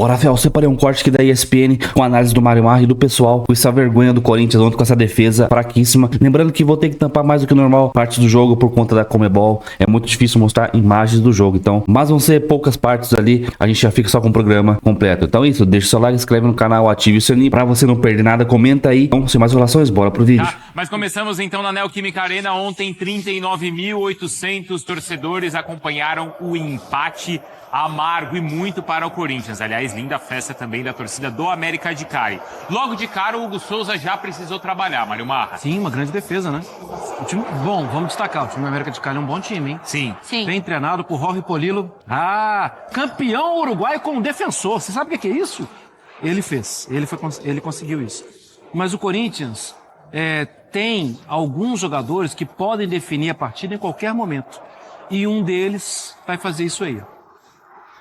Bora, Fel, separei um corte aqui da ESPN com análise do Mário Marra e do pessoal com essa vergonha do Corinthians ontem com essa defesa fraquíssima. Lembrando que vou ter que tampar mais do que o normal parte do jogo por conta da Comebol. É muito difícil mostrar imagens do jogo, então, mas vão ser poucas partes ali, a gente já fica só com o programa completo. Então é isso, deixa o seu like, inscreve no canal, ative o sininho pra você não perder nada, comenta aí. Então, sem mais enrolações, bora pro vídeo. Mas começamos então na Neoquímica Arena. Ontem 39.800 torcedores acompanharam o empate amargo e muito para o Corinthians. Aliás, linda festa também da torcida do América de Cali. Logo de cara, o Hugo Souza já precisou trabalhar, Mário Marra. Sim, uma grande defesa, né? O time, bom, vamos destacar, o time do América de Cali é um bom time, hein? Sim. Bem treinado por Jorge Polillo. Campeão uruguaio com defensor. Você sabe o que é isso? Ele fez, ele conseguiu isso. Mas o Corinthians tem alguns jogadores que podem definir a partida em qualquer momento. E um deles vai fazer isso aí, ó.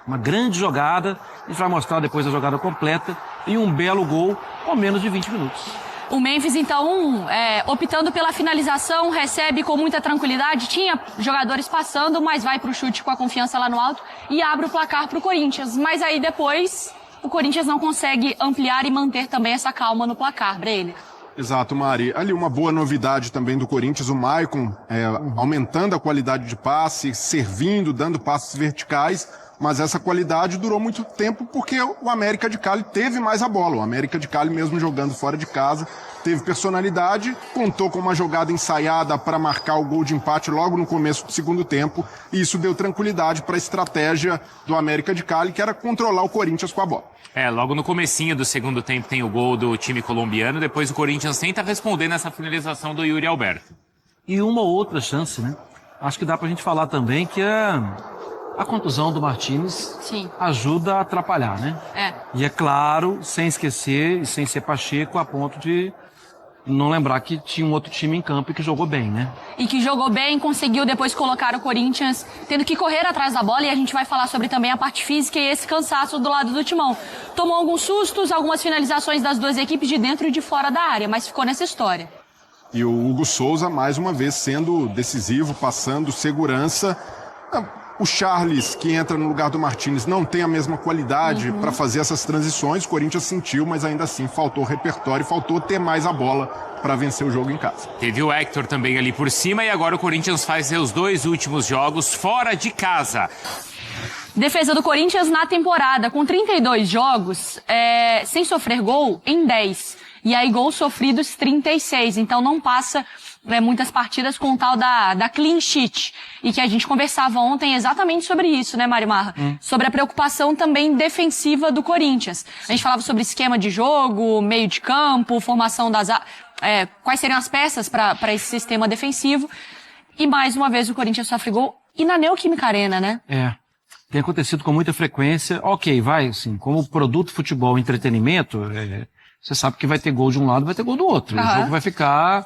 Uma grande jogada, a gente vai mostrar depois a jogada completa, e um belo gol com menos de 20 minutos. O Memphis, então, optando pela finalização, recebe com muita tranquilidade, tinha jogadores passando, mas vai para o chute com a confiança lá no alto e abre o placar para o Corinthians. Mas aí depois, o Corinthians não consegue ampliar e manter também essa calma no placar, Breyle. Exato, Mari. Ali uma boa novidade também do Corinthians, o Maicon aumentando a qualidade de passe, servindo, dando passes verticais, mas essa qualidade durou muito tempo porque o América de Cali teve mais a bola. O América de Cali, mesmo jogando fora de casa, teve personalidade, contou com uma jogada ensaiada para marcar o gol de empate logo no começo do segundo tempo, e isso deu tranquilidade para a estratégia do América de Cali, que era controlar o Corinthians com a bola. Logo no comecinho do segundo tempo tem o gol do time colombiano, depois o Corinthians tenta responder nessa finalização do Yuri Alberto. E uma outra chance, né? Acho que dá pra gente falar também que a contusão do Martínez ajuda a atrapalhar, né? E é claro, sem esquecer e sem ser Pacheco, a ponto de não lembrar que tinha um outro time em campo e que jogou bem, né? E que jogou bem, conseguiu depois colocar o Corinthians tendo que correr atrás da bola, e a gente vai falar sobre também a parte física e esse cansaço do lado do timão. Tomou alguns sustos, algumas finalizações das duas equipes de dentro e de fora da área, mas ficou nessa história. E o Hugo Souza, mais uma vez, sendo decisivo, passando segurança. O Charles, que entra no lugar do Martínez, não tem a mesma qualidade para fazer essas transições. O Corinthians sentiu, mas ainda assim faltou repertório, faltou ter mais a bola para vencer o jogo em casa. Teve o Hector também ali por cima, e agora o Corinthians faz seus dois últimos jogos fora de casa. Defesa do Corinthians na temporada, com 32 jogos, sem sofrer gol em 10. E aí gols sofridos 36, então não passa muitas partidas com o tal da clean sheet. E que a gente conversava ontem exatamente sobre isso, né, Mário Marra? Sobre a preocupação também defensiva do Corinthians. A gente falava sobre esquema de jogo, meio de campo, formação das... quais seriam as peças para esse sistema defensivo. E mais uma vez o Corinthians sofre gol. E na Neoquímica Arena, né? Tem acontecido com muita frequência. Ok, vai, assim, como produto futebol e entretenimento... Você sabe que vai ter gol de um lado, vai ter gol do outro. O jogo vai ficar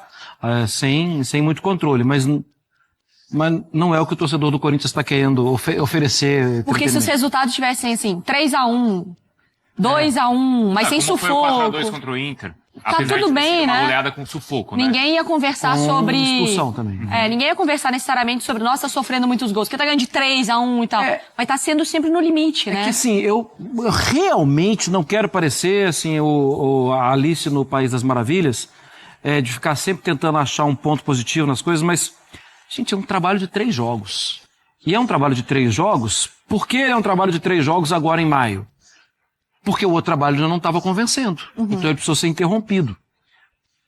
sem muito controle. Mas não é o que o torcedor do Corinthians está querendo oferecer. Porque se os resultados tivessem assim, 3-1, 2-1, mas sem sufoco. Foi 4-2 contra o Inter. Tá tudo bem, né? Uma goleada com sufoco, né? Ninguém ia conversar sobre... expulsão também. Ninguém ia conversar necessariamente sobre, nossa, sofrendo muitos gols, porque tá ganhando de 3-1 e tal. Vai estar sendo sempre no limite, né? É que assim, eu realmente não quero parecer assim, a Alice no País das Maravilhas, de ficar sempre tentando achar um ponto positivo nas coisas, mas, gente, é um trabalho de 3 jogos. E é um trabalho de 3 jogos, por que é um trabalho de 3 jogos agora em maio? Porque o outro trabalho já não estava convencendo. Então ele precisou ser interrompido.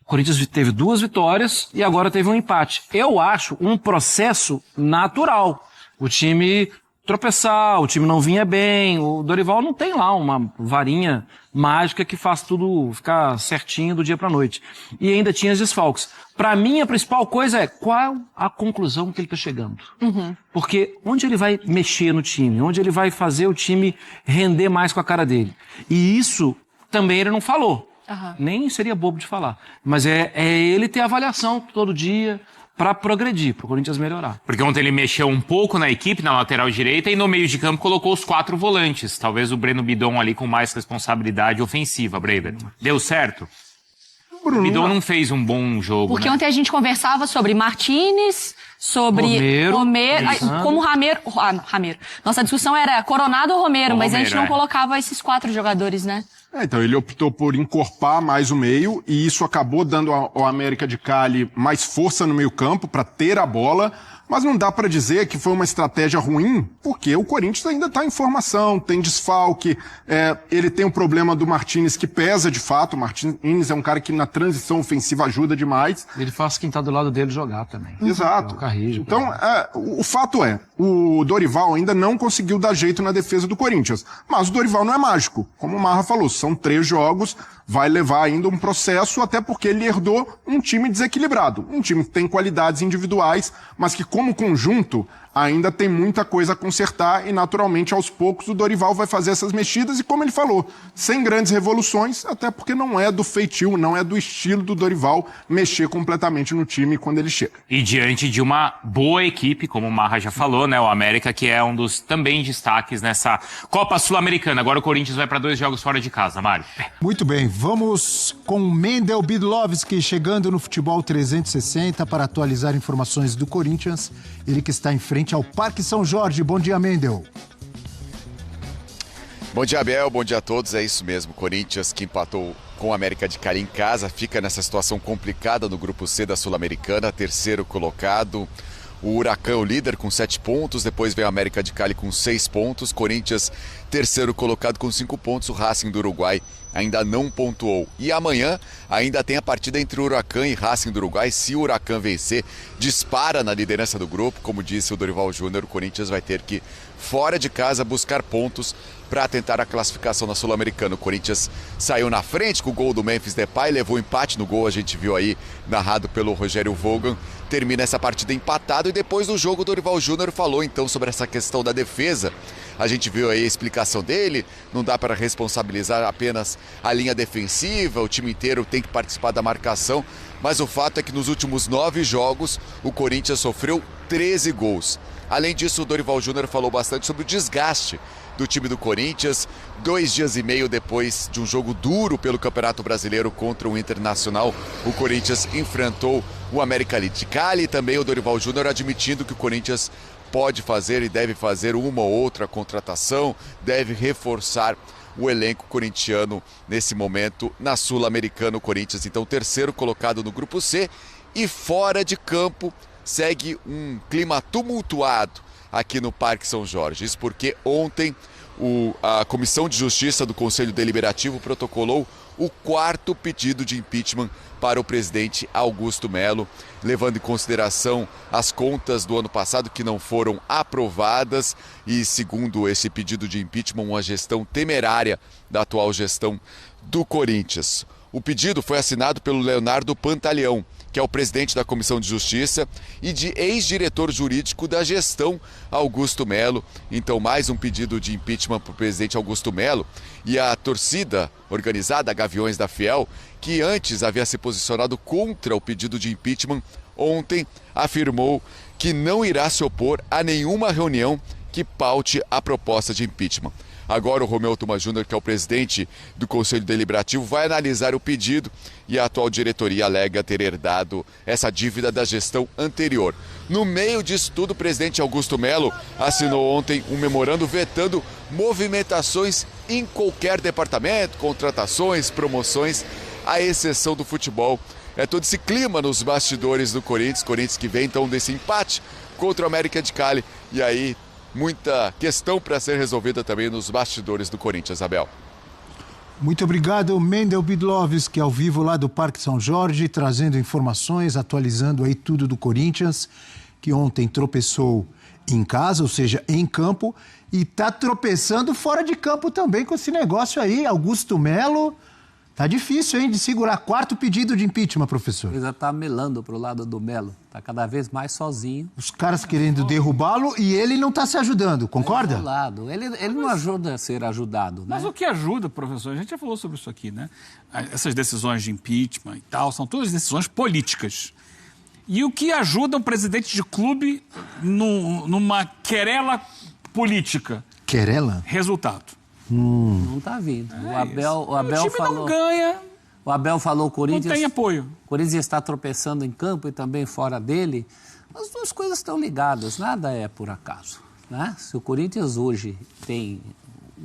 O Corinthians teve 2 vitórias e agora teve um empate. Eu acho um processo natural. O time tropeçar, o time não vinha bem, o Dorival não tem lá uma varinha mágica que faz tudo ficar certinho do dia para a noite. E ainda tinha os desfalques. Para mim, a principal coisa é qual a conclusão que ele está chegando. Porque onde ele vai mexer no time, onde ele vai fazer o time render mais com a cara dele. E isso também ele não falou. Nem seria bobo de falar. Mas é ele ter avaliação todo dia para progredir, para o Corinthians melhorar. Porque ontem ele mexeu um pouco na equipe, na lateral direita, e no meio de campo colocou os 4 volantes. Talvez o Breno Bidon ali com mais responsabilidade ofensiva, Breber. Deu certo? O Bidon não fez um bom jogo, Porque né? ontem a gente conversava sobre Martínez, sobre Romero. Como Ramiro. Nossa discussão era Coronado ou Romero, mas a gente não colocava esses 4 jogadores, né? Então ele optou por encorpar mais o meio e isso acabou dando ao América de Cali mais força no meio-campo para ter a bola, mas não dá para dizer que foi uma estratégia ruim, porque o Corinthians ainda está em formação, tem desfalque, ele tem o problema do Martínez que pesa de fato. O Martínez é um cara que na transição ofensiva ajuda demais. Ele faz quem tá do lado dele jogar também. Exato. É o Carrijo, então, o fato é, o Dorival ainda não conseguiu dar jeito na defesa do Corinthians, mas o Dorival não é mágico, como o Marra falou, são 3 jogos, vai levar ainda um processo, até porque ele herdou um time desequilibrado, um time que tem qualidades individuais, mas que como conjunto ainda tem muita coisa a consertar e naturalmente aos poucos o Dorival vai fazer essas mexidas e como ele falou, sem grandes revoluções, até porque não é do feitio, não é do estilo do Dorival mexer completamente no time quando ele chega. E diante de uma boa equipe, como o Marra já falou, né, o América que é um dos também destaques nessa Copa Sul-Americana. Agora o Corinthians vai para 2 jogos fora de casa, Mário. Muito bem, vamos com Mendel Bidlovski chegando no Futebol 360 para atualizar informações do Corinthians, ele que está em frente ao Parque São Jorge. Bom dia, Mendel. Bom dia, Abel. Bom dia a todos. É isso mesmo. Corinthians que empatou com o América de Cali em casa, fica nessa situação complicada no Grupo C da Sul-Americana, 3º colocado. O Huracan, o líder, com 7 pontos. Depois vem o América de Cali com 6 pontos. Corinthians, 3º colocado com 5 pontos. O Racing do Uruguai ainda não pontuou. E amanhã ainda tem a partida entre o Huracan e Racing do Uruguai. Se o Huracan vencer, dispara na liderança do grupo. Como disse o Dorival Júnior, o Corinthians vai ter que, fora de casa, buscar pontos para tentar a classificação na Sul-Americana. O Corinthians saiu na frente com o gol do Memphis Depay, levou empate no gol, a gente viu aí, narrado pelo Rogério Vogan. Termina essa partida empatado e depois do jogo o Dorival Júnior falou então sobre essa questão da defesa. A gente viu aí a explicação dele, não dá para responsabilizar apenas a linha defensiva, o time inteiro tem que participar da marcação, mas o fato é que nos últimos 9 jogos o Corinthians sofreu 13 gols. Além disso, o Dorival Júnior falou bastante sobre o desgaste do time do Corinthians, 2 dias e meio depois de um jogo duro pelo Campeonato Brasileiro contra o Internacional, o Corinthians enfrentou o América de Cali e também o Dorival Júnior admitindo que o Corinthians pode fazer e deve fazer uma ou outra contratação, deve reforçar o elenco corintiano nesse momento na Sul-Americana. O Corinthians, então, 3º colocado no Grupo C e fora de campo segue um clima tumultuado aqui no Parque São Jorge. Isso porque ontem a Comissão de Justiça do Conselho Deliberativo protocolou o 4º pedido de impeachment para o presidente Augusto Melo, levando em consideração as contas do ano passado que não foram aprovadas e, segundo esse pedido de impeachment, uma gestão temerária da atual gestão do Corinthians. O pedido foi assinado pelo Leonardo Pantaleão, que é o presidente da Comissão de Justiça e de ex-diretor jurídico da gestão Augusto Melo. Então, mais um pedido de impeachment para o presidente Augusto Melo. E a torcida organizada, a Gaviões da Fiel, que antes havia se posicionado contra o pedido de impeachment, ontem afirmou que não irá se opor a nenhuma reunião que paute a proposta de impeachment. Agora o Romeu Tuma Júnior, que é o presidente do Conselho Deliberativo, vai analisar o pedido e a atual diretoria alega ter herdado essa dívida da gestão anterior. No meio disso tudo, o presidente Augusto Melo assinou ontem um memorando vetando movimentações em qualquer departamento, contratações, promoções, à exceção do futebol. É todo esse clima nos bastidores do Corinthians que vem então desse empate contra o América de Cali e aí muita questão para ser resolvida também nos bastidores do Corinthians, Abel. Muito obrigado, Mendel Bidlovski, ao vivo lá do Parque São Jorge, trazendo informações, atualizando aí tudo do Corinthians, que ontem tropeçou em casa, ou seja, em campo, e tá tropeçando fora de campo também com esse negócio aí, Augusto Melo. Tá difícil, hein, de segurar. 4º pedido de impeachment, professor. Ele já tá melando pro lado do Melo. Tá cada vez mais sozinho. Os caras querendo derrubá-lo e ele não tá se ajudando, concorda? Ele não ajuda a ser ajudado, né? Mas o que ajuda, professor, a gente já falou sobre isso aqui, né? Essas decisões de impeachment e tal, são todas decisões políticas. E o que ajuda um presidente de clube numa querela política? Querela? Resultado. Não tá vindo. O Abel time falou, não ganha. O Abel falou, o Corinthians Não tem apoio. O Corinthians está tropeçando em campo e também fora dele As duas coisas estão ligadas, nada é por acaso, né? Se o Corinthians hoje tem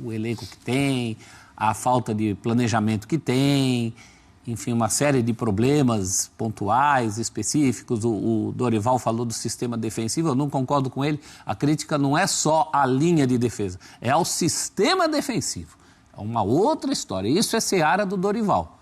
o elenco que tem, a falta de planejamento que tem, enfim, uma série de problemas pontuais, específicos. O Dorival falou do sistema defensivo, eu não concordo com ele. A crítica não é só à linha de defesa, é ao sistema defensivo. É uma outra história. Isso é seara do Dorival.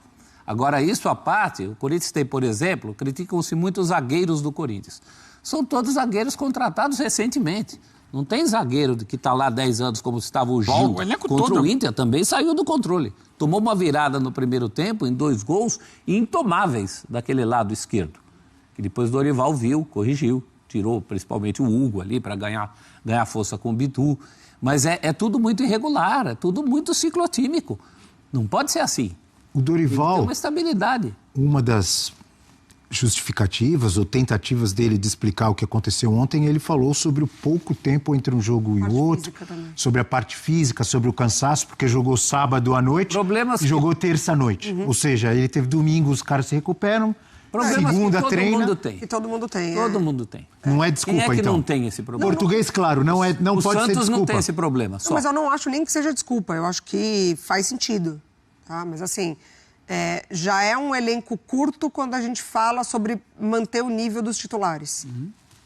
Agora, isso à parte, o Corinthians tem, por exemplo, criticam-se muito os zagueiros do Corinthians. São todos zagueiros contratados recentemente. Não tem zagueiro que está lá há 10 anos, como estava o Gil contra o Inter, também saiu do controle. Tomou uma virada no primeiro tempo, em 2 gols intomáveis daquele lado esquerdo. Que depois o Dorival viu, corrigiu, tirou principalmente o Hugo ali para ganhar força com o Bidu. Mas é tudo muito irregular, é tudo muito ciclotímico. Não pode ser assim. O Dorival, tem uma estabilidade. Uma das justificativas ou tentativas dele de explicar o que aconteceu ontem, ele falou sobre o pouco tempo entre um jogo e outro, sobre a parte física, sobre o cansaço, porque jogou sábado à noite e jogou terça à noite. Ou seja, ele teve domingo, os caras se recuperam, segunda treina. Mundo tem. E todo mundo tem. Todo mundo tem. Não é desculpa, Quem é que então? não tem esse problema? Português, claro, não pode ser desculpa. O Santos não tem esse problema. Só. Não, mas eu não acho nem que seja desculpa, eu acho que faz sentido. Tá? Mas assim, já é um elenco curto quando a gente fala sobre manter o nível dos titulares.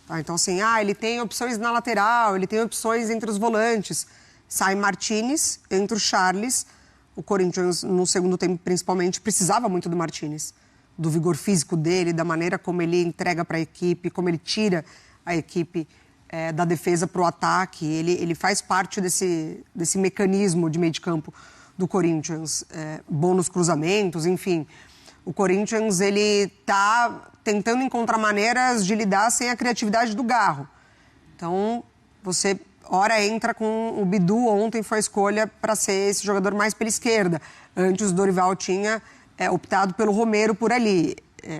Tá? Então assim, ele tem opções na lateral, ele tem opções entre os volantes. Sai Martínez, entra o Charles. O Corinthians, no segundo tempo, principalmente, precisava muito do Martínez. Do vigor físico dele, da maneira como ele entrega para a equipe, como ele tira a equipe da defesa para o ataque. Ele faz parte desse mecanismo de meio de campo do Corinthians, bom nos cruzamentos, enfim. O Corinthians, ele está tentando encontrar maneiras de lidar sem a criatividade do Garro. Então, você, ora, entra com o Bidu, ontem foi a escolha para ser esse jogador mais pela esquerda. Antes, o Dorival tinha optado pelo Romero por ali.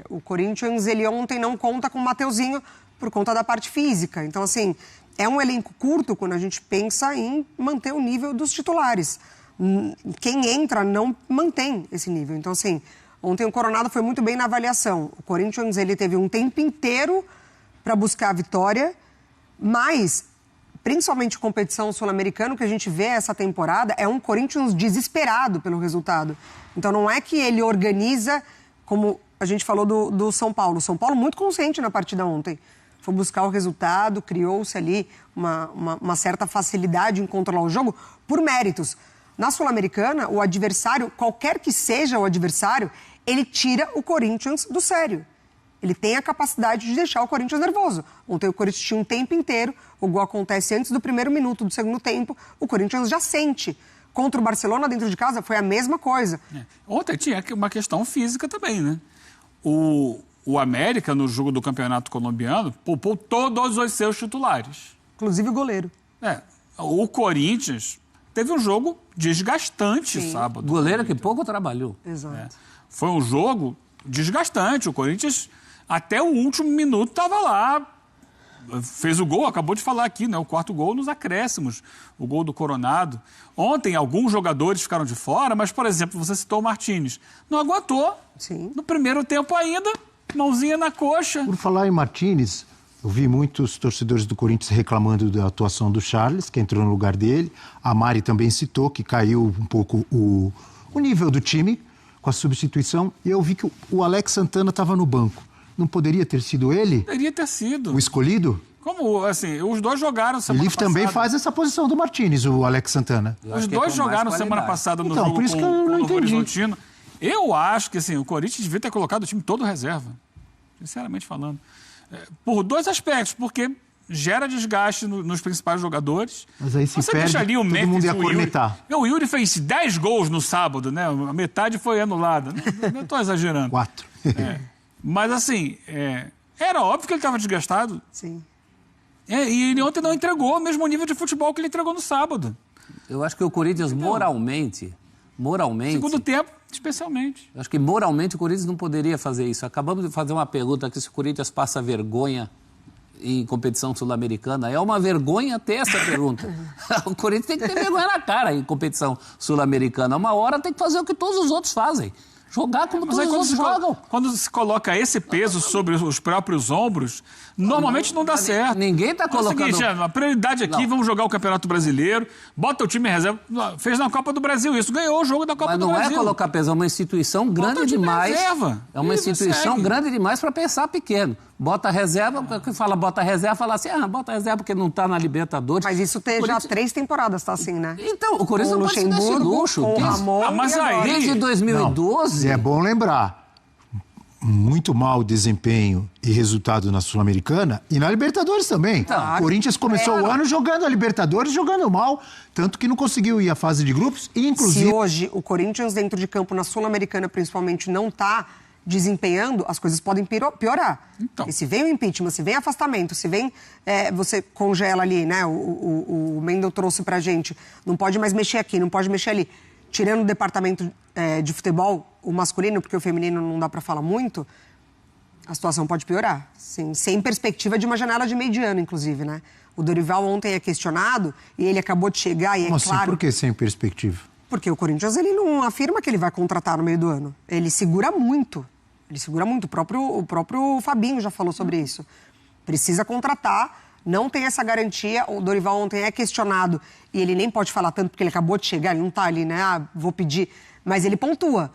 O Corinthians, ele ontem não conta com o Mateuzinho por conta da parte física. Então, assim, é um elenco curto quando a gente pensa em manter o nível dos titulares. Quem entra não mantém esse nível. Então, assim, ontem o Coronado foi muito bem na avaliação. O Corinthians, ele teve um tempo inteiro para buscar a vitória, mas, principalmente competição sul-americana, o que a gente vê essa temporada é um Corinthians desesperado pelo resultado. Então, não é que ele organiza, como a gente falou do São Paulo. O São Paulo muito consciente na partida ontem. Foi buscar o resultado, criou-se ali uma certa facilidade em controlar o jogo por méritos. Na Sul-Americana, o adversário, qualquer que seja o adversário, ele tira o Corinthians do sério. Ele tem a capacidade de deixar o Corinthians nervoso. Ontem o Corinthians tinha um tempo inteiro, o gol acontece antes do primeiro minuto do segundo tempo, o Corinthians já sente. Contra o Barcelona, dentro de casa, foi a mesma coisa. Ontem tinha uma questão física também, né? O América, no jogo do Campeonato Colombiano, poupou todos os seus titulares. Inclusive o goleiro. O Corinthians teve um jogo desgastante sábado. Goleiro que pouco trabalhou. Exato. Foi um jogo desgastante. O Corinthians, até o último minuto, estava lá. Fez o gol, acabou de falar aqui, né? O 4º gol nos acréscimos, o gol do Coronado. Ontem, alguns jogadores ficaram de fora, mas, por exemplo, você citou o Martínez. Não aguentou. Sim. No primeiro tempo ainda, mãozinha na coxa. Por falar em Martínez, eu vi muitos torcedores do Corinthians reclamando da atuação do Charles, que entrou no lugar dele. A Mari também citou que caiu um pouco o nível do time com a substituição. E eu vi que o Alex Santana estava no banco. Não poderia ter sido ele? Poderia ter sido. O escolhido? Como, assim, os dois jogaram semana passada. Ele também faz essa posição do Martínez, o Alex Santana. Os dois jogaram semana passada no jogo por isso que eu não com o Novo entendi. Horizontino. Eu acho que, assim, o Corinthians devia ter colocado o time todo reserva. Sinceramente falando. Por dois aspectos, porque gera desgaste nos principais jogadores. Mas aí se você perde, deixa ali o todo mundo ia cornetar. O Yuri fez 10 gols no sábado, né? A metade foi anulada. Não estou exagerando. 4. Mas, assim, era óbvio que ele estava desgastado. Sim. E ele ontem não entregou o mesmo nível de futebol que ele entregou no sábado. Eu acho que o Corinthians, moralmente... Segundo tempo, especialmente. Eu acho que moralmente o Corinthians não poderia fazer isso. Acabamos de fazer uma pergunta aqui se o Corinthians passa vergonha em competição sul-americana. É uma vergonha ter essa pergunta. O Corinthians tem que ter vergonha na cara em competição sul-americana. Uma hora tem que fazer o que todos os outros fazem. Jogar como Mas todos aí os outros jogam. quando se coloca esse peso sobre os próprios ombros, normalmente não dá certo. Ninguém está colocando... É o seguinte, a prioridade aqui, vamos jogar o Campeonato Brasileiro, bota o time em reserva, fez na Copa do Brasil isso, ganhou o jogo da Copa do Brasil. Mas não é colocar peso, é uma instituição grande demais. Reserva. É uma instituição grande demais para pensar pequeno. Bota reserva, quem fala bota reserva, fala assim, bota reserva porque não está na Libertadores. Mas isso tem já 3 temporadas, tá assim, né? Então, o Corinthians Com não pode dar esse luxo. com o Ramon mas e aí- agora. Desde 2012... E é bom lembrar, muito mau desempenho e resultado na Sul-Americana e na Libertadores também. Então, o Corinthians começou o ano jogando a Libertadores, jogando mal, tanto que não conseguiu ir à fase de grupos e, inclusive... Se hoje o Corinthians dentro de campo, na Sul-Americana principalmente, não está desempenhando, as coisas podem piorar. Então. E se vem o impeachment, se vem afastamento, se vem... você congela ali, né? O Mendel trouxe pra gente. Não pode mais mexer aqui, não pode mexer ali. Tirando o departamento de futebol, o masculino, porque o feminino não dá pra falar muito, a situação pode piorar. Sim, sem perspectiva de uma janela de meio de ano, inclusive, né? O Dorival ontem é questionado e ele acabou de chegar e Como é assim? claro... Por que sem perspectiva? Porque o Corinthians, ele não afirma que ele vai contratar no meio do ano. Ele segura muito. Ele segura muito. O próprio Fabinho já falou sobre isso. Precisa contratar, não tem essa garantia. O Dorival ontem é questionado e ele nem pode falar tanto porque ele acabou de chegar, ele não tá ali, né? Vou pedir. Mas ele pontua.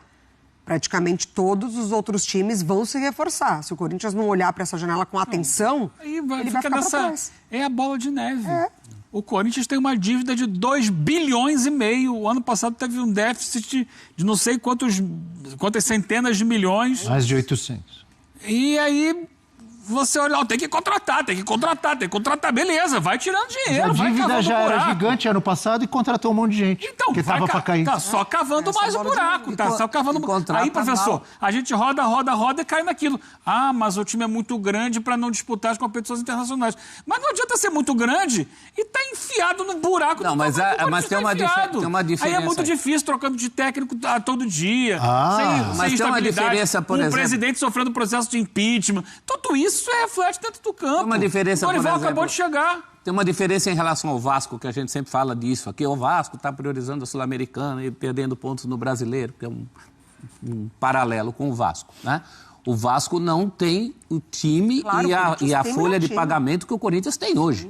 Praticamente todos os outros times vão se reforçar. Se o Corinthians não olhar para essa janela com atenção, Aí ele vai fica ficar pra trás. É a bola de neve. O Corinthians tem uma dívida de 2,5 bilhões. O ano passado teve um déficit de não sei quantas centenas de milhões. Mais de 800. E aí você olha, tem que contratar. Beleza, vai tirando dinheiro, A vai dívida cavando já era buraco. gigante ano passado e contratou um monte de gente. Então, porque vai tava para cair. Tá só cavando mais o buraco, tá só cavando. Aí, professor, a gente roda e cai naquilo. Ah, mas o time é muito grande para não disputar as competições internacionais. Mas não adianta ser muito grande e tá enfiado no buraco. Não, do mas tamanho que o mas tem Corinthians tá enfiado. tem uma diferença. Aí é muito difícil trocando de técnico todo dia. Mas sem tem uma estabilidade, diferença, por um exemplo. presidente sofrendo processo de impeachment. Tudo isso é reflete dentro do campo. Tem uma diferença, o Dorival por exemplo, acabou de chegar. Tem uma diferença em relação ao Vasco, que a gente sempre fala disso aqui. O Vasco está priorizando a Sul-Americana e perdendo pontos no Brasileiro, que é um paralelo com o Vasco, né? O Vasco não tem o time Claro, e a tem folha melhor de time. pagamento que o Corinthians tem hoje.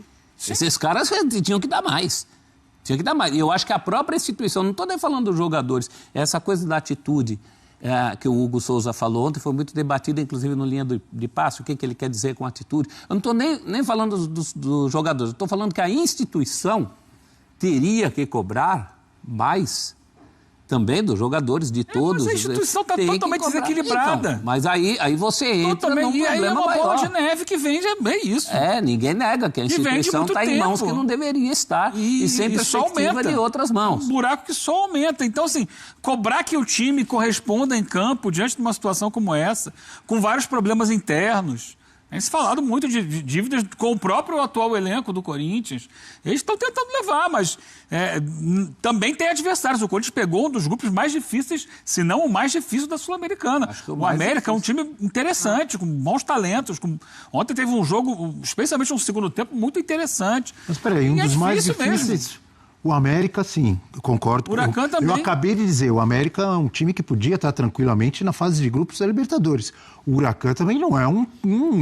Esses caras tinham que dar mais. E eu acho que a própria instituição, não estou nem falando dos jogadores, essa coisa da atitude que o Hugo Souza falou ontem foi muito debatida, inclusive no Linha de Passe, o que ele quer dizer com atitude. Eu não estou nem falando dos jogadores, eu estou falando que a instituição teria que cobrar mais também dos jogadores, de todos. Mas a instituição está Tem que totalmente cobrar. Então, desequilibrada. mas aí você entra num E aí é problema uma bola maior. de neve que vem, é isso. Ninguém nega que a E vem de instituição muito está em mãos tempo. que não deveria estar e sem só perspectiva aumenta. de outras mãos. Um buraco que só aumenta. Então, assim, cobrar que o time corresponda em campo diante de uma situação como essa, com vários problemas internos. Tem se falado muito de dívidas com o próprio atual elenco do Corinthians. Eles estão tentando levar, mas também tem adversários. O Corinthians pegou um dos grupos mais difíceis, se não o mais difícil da Sul-Americana. O América é um time interessante, com bons talentos. Ontem teve um jogo, especialmente no segundo tempo, muito interessante. Mas peraí, um E é dos mais difícil difíceis... mesmo. O América, sim, eu concordo. O Huracan também. Eu acabei de dizer, o América é um time que podia estar tranquilamente na fase de grupos da Libertadores. O Huracan também não é um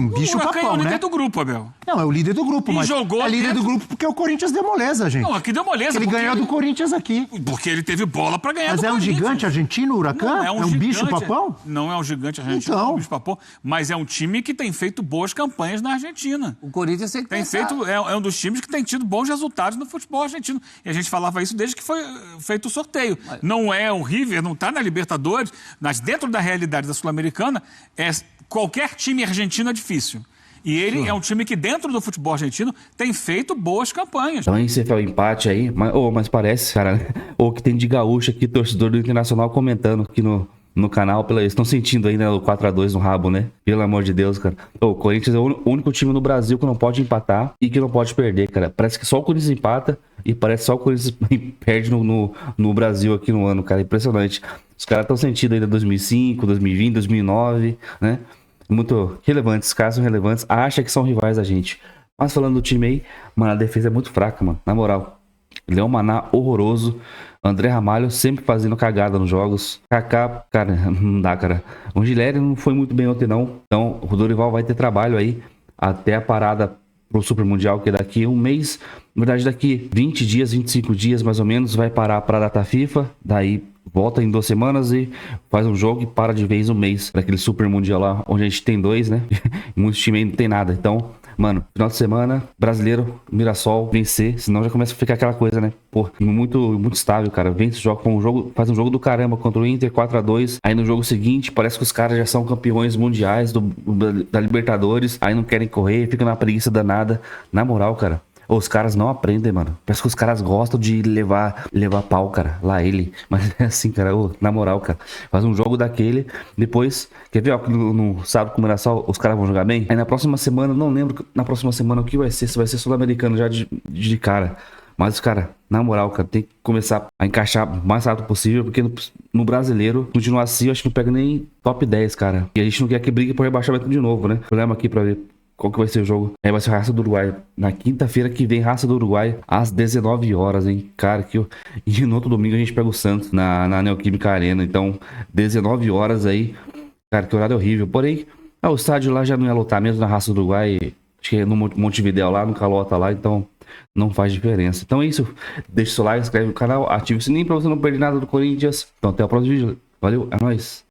bicho O Huracan papão, é o líder né? do grupo, Abel. Não, é o líder do grupo, E mas jogou é líder dentro- do grupo porque o Corinthians deu moleza, gente. Não, aqui deu moleza. Porque ele porque ganhou do Corinthians aqui. Porque ele teve bola para ganhar Mas do é um Corinthians. gigante argentino, o Huracan? Não, É um bicho gigante- papão? Não é um gigante argentino, Então. é um bicho papão, mas é um time que tem feito boas campanhas na Argentina. O Corinthians tem que Tem pensar. feito, é um dos times que tem tido bons resultados no futebol argentino. E a gente falava isso desde que foi feito o sorteio. Não é o River, não está na Libertadores, mas dentro da realidade da Sul-Americana, qualquer time argentino é difícil. E ele é um time que, dentro do futebol argentino, tem feito boas campanhas. Também você fez o empate aí, mas parece, cara, que tem de gaúcho aqui, torcedor do Internacional comentando aqui no canal. Estão sentindo aí, né, o 4-2 no rabo, né? Pelo amor de Deus, cara. O Corinthians é o único time no Brasil que não pode empatar e que não pode perder, cara. Parece que só o Corinthians empata e parece só o Corinthians perde no Brasil aqui no ano, cara. Impressionante. Os caras estão sentindo ainda 2005, 2020, 2009, né? Muito relevantes, caras são relevantes. Acha que são rivais da gente. Mas falando do time aí, mano, a defesa é muito fraca, mano. Na moral. Leão Maná, horroroso. André Ramalho sempre fazendo cagada nos jogos. Kaká, cara, não dá, cara. O Gileri não foi muito bem ontem, não. Então, o Dorival vai ter trabalho aí até a parada pro Super Mundial, que é daqui um mês. Na verdade, daqui 20 dias, 25 dias, mais ou menos, vai parar pra data FIFA. Daí volta em 2 semanas e faz um jogo e para de vez um mês. Para aquele Super Mundial lá, onde a gente tem 2, né? E muitos times não tem nada. Então, mano, final de semana, brasileiro, Mirassol, vencer. Senão já começa a ficar aquela coisa, né? Pô, muito estável, cara. Vence o jogo, faz um jogo do caramba contra o Inter, 4-2. Aí no jogo seguinte, parece que os caras já são campeões mundiais da Libertadores. Aí não querem correr, fica na preguiça danada. Na moral, cara. Os caras não aprendem, mano. Parece que os caras gostam de levar pau, cara. Lá ele. Mas é assim, cara. Na moral, cara. Faz um jogo daquele. Depois, quer ver, ó, no sábado com o Mirassol, os caras vão jogar bem? Aí na próxima semana, não lembro na próxima semana o que vai ser. Se vai ser sul-americano já de cara. Mas, cara, na moral, cara, tem que começar a encaixar o mais rápido possível. Porque no brasileiro, continuar assim, eu acho que não pega nem top 10, cara. E a gente não quer que brigue por rebaixamento de novo, né? Problema aqui pra ver qual que vai ser o jogo. Aí vai ser Raça do Uruguai. Na quinta-feira que vem, Raça do Uruguai, às 19 horas, hein? Cara, E no outro domingo a gente pega o Santos na Neoquímica Arena. Então, 19 horas aí. Cara, que horário horrível. Porém, o estádio lá já não ia lotar mesmo na Raça do Uruguai. Acho que é no Montevidéu lá, no Calota lá. Então, não faz diferença. Então é isso. Deixa o seu like, inscreve no canal, ativa o sininho pra você não perder nada do Corinthians. Então, até o próximo vídeo. Valeu, é nóis.